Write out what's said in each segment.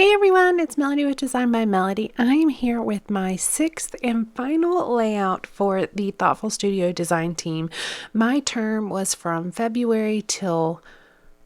Hey everyone, it's Melody with Design by Melody. I'm here with my sixth and final layout for the Thoughtful Studio design team. My term was from February till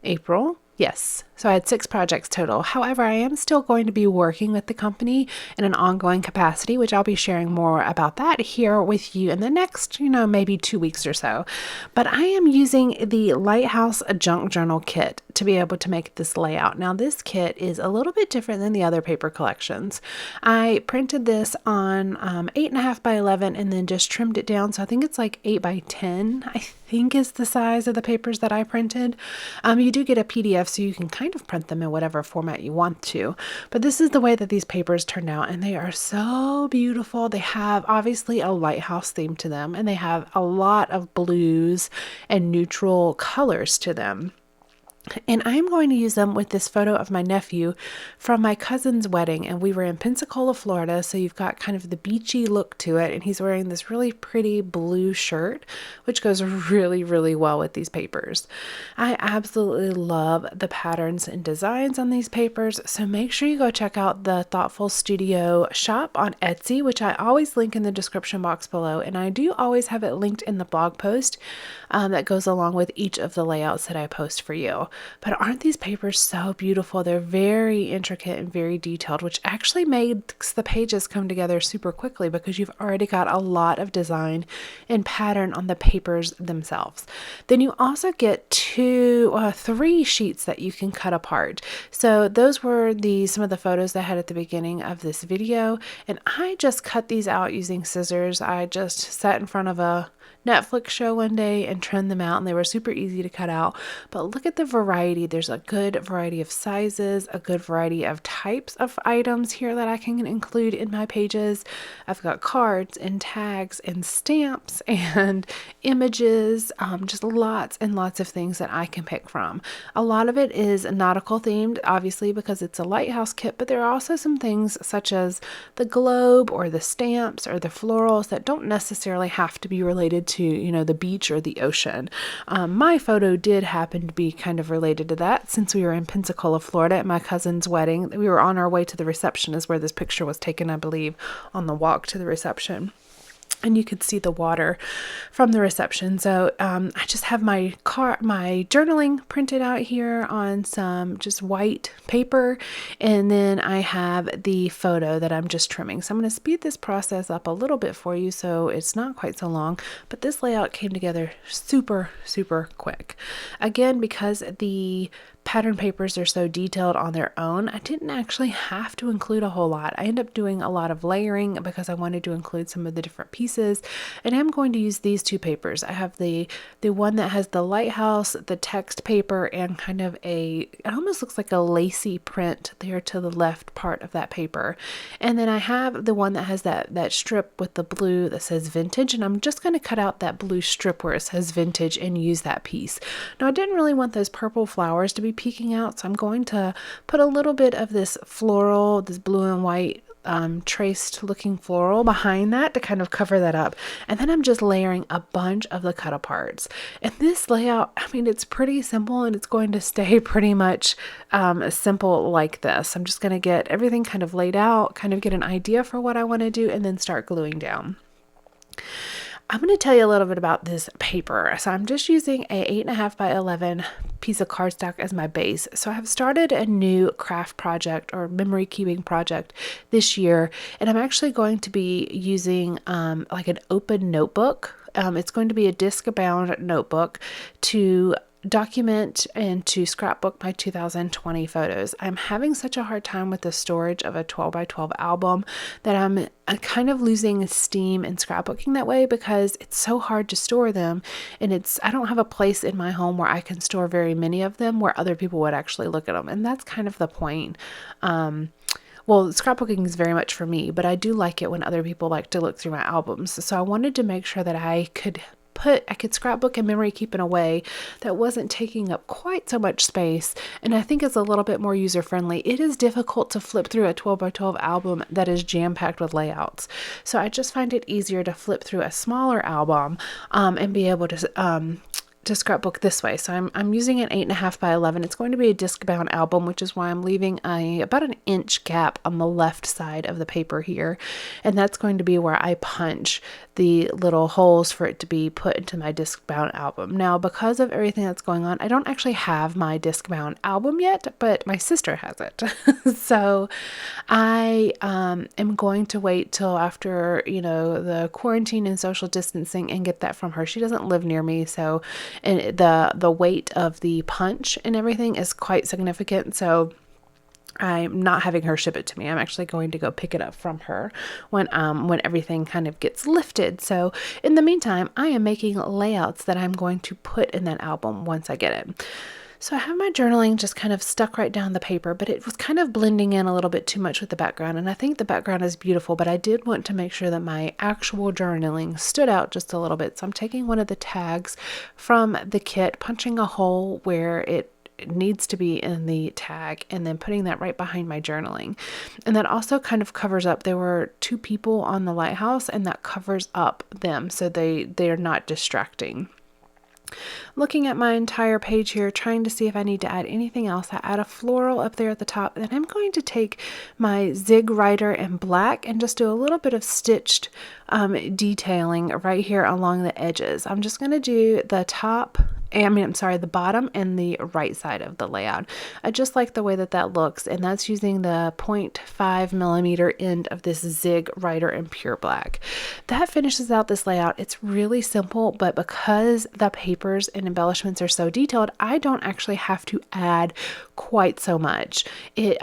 April. Yes, so I had 6 projects total. However, I am still going to be working with the company in an ongoing capacity, which I'll be sharing more about that here with you in the next, maybe 2 weeks or so. But I am using the Lighthouse Junk Journal kit to be able to make this layout. Now, this kit is a little bit different than the other paper collections. I printed this on 8.5 by 11 and then just trimmed it down. So I think it's like 8 by 10, I think is the size of the papers that I printed. You do get a PDF, so you can kind of print them in whatever format you want to. But this is the way that these papers turned out, and they are so beautiful. They have obviously a lighthouse theme to them, and they have a lot of blues and neutral colors to them. And I'm going to use them with this photo of my nephew from my cousin's wedding. And we were in Pensacola, Florida. So you've got kind of the beachy look to it. And he's wearing this really pretty blue shirt, which goes really, really well with these papers. I absolutely love the patterns and designs on these papers. So make sure you go check out the Thoughtful Studio shop on Etsy, which I always link in the description box below. And I do always have it linked in the blog post that goes along with each of the layouts that I post for you. But aren't these papers so beautiful? They're very intricate and very detailed, which actually makes the pages come together super quickly because you've already got a lot of design and pattern on the papers themselves. Then you also get 3 sheets that you can cut apart. So those were some of the photos I had at the beginning of this video, and I just cut these out using scissors. I just sat in front of a Netflix show one day and trimmed them out, and they were super easy to cut out. But look at the variety. There's a good variety of sizes, a good variety of types of items here that I can include in my pages. I've got cards and tags and stamps and images, just lots and lots of things that I can pick from. A lot of it is nautical themed, obviously, because it's a lighthouse kit, but there are also some things such as the globe or the stamps or the florals that don't necessarily have to be related to, the beach or the ocean. My photo did happen to be kind of related to that since we were in Pensacola, Florida at my cousin's wedding. We were on our way to the reception is where this picture was taken, I believe, on the walk to the reception. And you could see the water from the reception. So I just have my journaling printed out here on some just white paper. And then I have the photo that I'm just trimming. So I'm going to speed this process up a little bit for you so it's not quite so long. But this layout came together super, super quick. Again, because the pattern papers are so detailed on their own, I didn't actually have to include a whole lot. I ended up doing a lot of layering because I wanted to include some of the different pieces, and I'm going to use these 2 papers. I have the one that has the lighthouse, the text paper, and kind of it almost looks like a lacy print there to the left part of that paper. And then I have the one that has that strip with the blue that says vintage, and I'm just going to cut out that blue strip where it says vintage and use that piece. Now, I didn't really want those purple flowers to be peeking out, so I'm going to put a little bit of this floral, this blue and white traced looking floral behind that to kind of cover that up. And then I'm just layering a bunch of the cut aparts. And this layout, it's pretty simple, and it's going to stay pretty much simple like this. I'm just going to get everything kind of laid out, kind of get an idea for what I want to do, and then start gluing down. I'm going to tell you a little bit about this paper. So I'm just using a 8.5 by 11 piece of cardstock as my base. So I have started a new craft project or memory keeping project this year, and I'm actually going to be using like an open notebook. It's going to be a disc-bound notebook to document and to scrapbook my 2020 photos. I'm having such a hard time with the storage of a 12 by 12 album that I'm kind of losing steam in scrapbooking that way because it's so hard to store them, and I don't have a place in my home where I can store very many of them where other people would actually look at them, and that's kind of the point. Well, scrapbooking is very much for me, but I do like it when other people like to look through my albums. So I wanted to make sure that I could scrapbook and memory keep in a way that wasn't taking up quite so much space, and I think it's a little bit more user friendly. It is difficult to flip through a 12 by 12 album that is jam-packed with layouts, so I just find it easier to flip through a smaller album and be able to to scrapbook this way. So I'm using an 8.5 by 11. It's going to be a disc bound album, which is why I'm leaving about an inch gap on the left side of the paper here. And that's going to be where I punch the little holes for it to be put into my disc bound album. Now, because of everything that's going on, I don't actually have my disc bound album yet, but my sister has it. So I am going to wait till after, the quarantine and social distancing and get that from her. She doesn't live near me, so and the weight of the punch and everything is quite significant. So I'm not having her ship it to me. I'm actually going to go pick it up from her when everything kind of gets lifted. So in the meantime, I am making layouts that I'm going to put in that album once I get it. So I have my journaling just kind of stuck right down the paper, but it was kind of blending in a little bit too much with the background. And I think the background is beautiful, but I did want to make sure that my actual journaling stood out just a little bit. So I'm taking one of the tags from the kit, punching a hole where it needs to be in the tag, and then putting that right behind my journaling. And that also kind of covers up, there were 2 people on the lighthouse, and that covers up them so they're not distracting. Looking at my entire page here, trying to see if I need to add anything else. I add a floral up there at the top, and I'm going to take my Zig Writer in black and just do a little bit of stitched detailing right here along the edges. I'm just going to do the the bottom and the right side of the layout. I just like the way that looks, and that's using the 0.5 millimeter end of this Zig Writer in pure black. That finishes out this layout. It's really simple, but because the papers and embellishments are so detailed, I don't actually have to add quite so much. It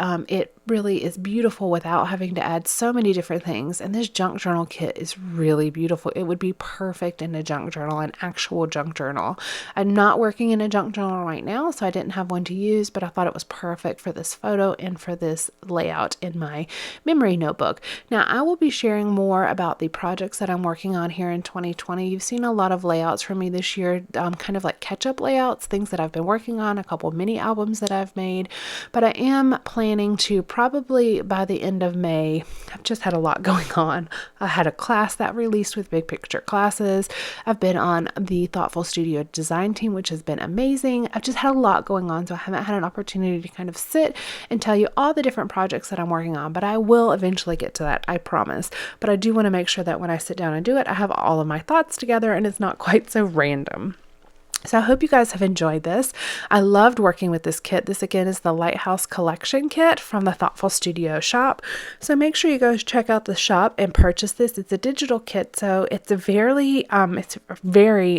really is beautiful without having to add so many different things. And this junk journal kit is really beautiful. It would be perfect in a junk journal, an actual junk journal. I'm not working in a junk journal right now, so I didn't have one to use, but I thought it was perfect for this photo and for this layout in my memory notebook. Now, I will be sharing more about the projects that I'm working on here in 2020. You've seen a lot of layouts from me this year, kind of like catch-up layouts, things that I've been working on, a couple mini albums that I've made, but I am planning to probably by the end of May. I've just had a lot going on. I had a class that released with Big Picture Classes. I've been on the Thoughtful Studio design team, which has been amazing. I've just had a lot going on, so I haven't had an opportunity to kind of sit and tell you all the different projects that I'm working on, but I will eventually get to that, I promise. But I do want to make sure that when I sit down and do it, I have all of my thoughts together and it's not quite so random. So I hope you guys have enjoyed this. I loved working with this kit. This again is the Lighthouse Collection Kit from the Thoughtful Studio shop. So make sure you go check out the shop and purchase this. It's a digital kit, so it's very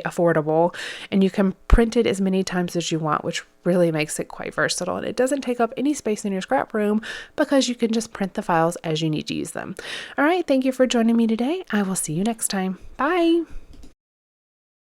affordable, and you can print it as many times as you want, which really makes it quite versatile. And it doesn't take up any space in your scrap room because you can just print the files as you need to use them. All right, thank you for joining me today. I will see you next time. Bye.